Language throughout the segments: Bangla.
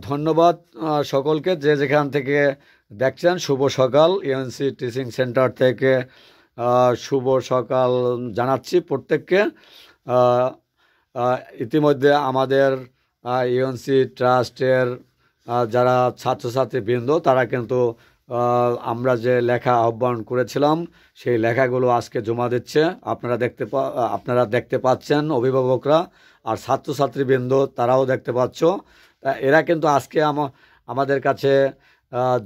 ধন্যবাদ সকলকে যে যেখান থেকে দেখছেন। শুভ সকাল। ইউএনসি টিচিং সেন্টার থেকে শুভ সকাল জানাচ্ছি প্রত্যেককে। আহ, ইতিমধ্যে আমাদের ইউএনসি ট্রাস্টের যারা ছাত্রছাত্রীবৃন্দ তারা কিন্তু আমরা যে লেখা আহ্বান করেছিলাম সেই লেখাগুলো আজকে জমা দিচ্ছে। আপনারা দেখতে পাচ্ছেন, অভিভাবকরা আর ছাত্রছাত্রীবৃন্দ তারাও দেখতে পাচ্ছ। এরা কিন্তু আজকে আমাদের কাছে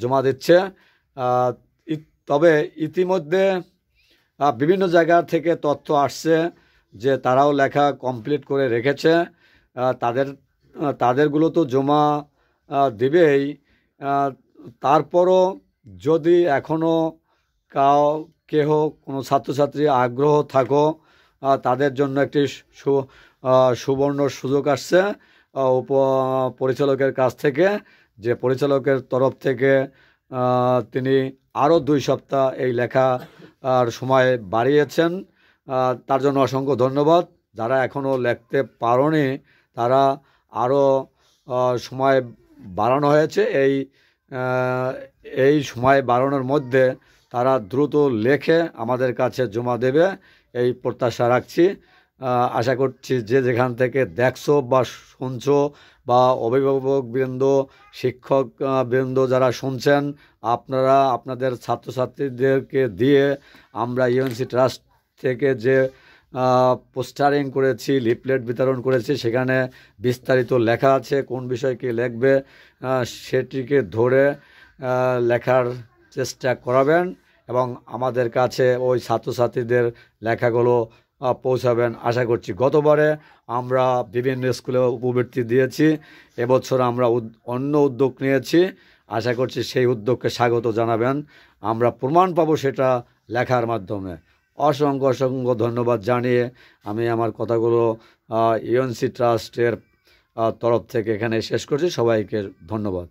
জমা দিচ্ছে। আহ, তবে ইতিমধ্যে বিভিন্ন জায়গা থেকে তথ্য আসছে যে তারাও লেখা কমপ্লিট করে রেখেছে। তাদের তাদেরগুলো তো জমা দিবেই। আহ, তারপরও যদি এখনও কেহ কোনো ছাত্রছাত্রী আগ্রহ থাকো, তাদের জন্য একটি সুবর্ণ সুযোগ আসছে পরিচালকের কাছ থেকে, যে পরিচালকের তরফ থেকে তিনি আরও 2 সপ্তাহ এই লেখা আর সময় বাড়িয়েছেন। তার জন্য অসংখ্য ধন্যবাদ। যারা এখনও লিখতে পারোনি তারা আরও সময় বাড়ানো হয়েছে। এই সময় বাড়ানোর মধ্যে তারা দ্রুত লেখে আমাদের কাছে জমা দেবে এই প্রত্যাশা রাখছি। আশা করছি যে যেখান থেকে দেখছো বা শুনছো, বা অভিভাবকবৃন্দ, শিক্ষকবৃন্দ যারা শুনছেন, আপনারা আপনাদের ছাত্রছাত্রীদেরকে দিয়ে আমরা ইউএনসি ট্রাস্ট থেকে যে পোস্টারিং করেছি, লিফলেট বিতরণ করেছি, সেখানে বিস্তারিত লেখা আছে কোন বিষয় কি লিখবে, সেটিকে ধরে লেখার চেষ্টা করাবেন এবং আমাদের কাছে ওই ছাত্রছাত্রীদের লেখাগুলো পৌঁছাবেন আশা করছি। গতবারে আমরা বিভিন্ন স্কুলে উপবৃত্তি দিয়েছি, এবছর আমরা অন্য উদ্যোগ নিয়েছি। আশা করছি সেই উদ্যোগকে স্বাগত জানাবেন। আমরা প্রমাণ পাবো সেটা লেখার মাধ্যমে। অসংখ্য অসংখ্য ধন্যবাদ জানিয়ে আমি আমার কথাগুলো ইউএনসি ট্রাস্টের তরফ থেকে এখানে শেষ করছি। সবাইকে ধন্যবাদ।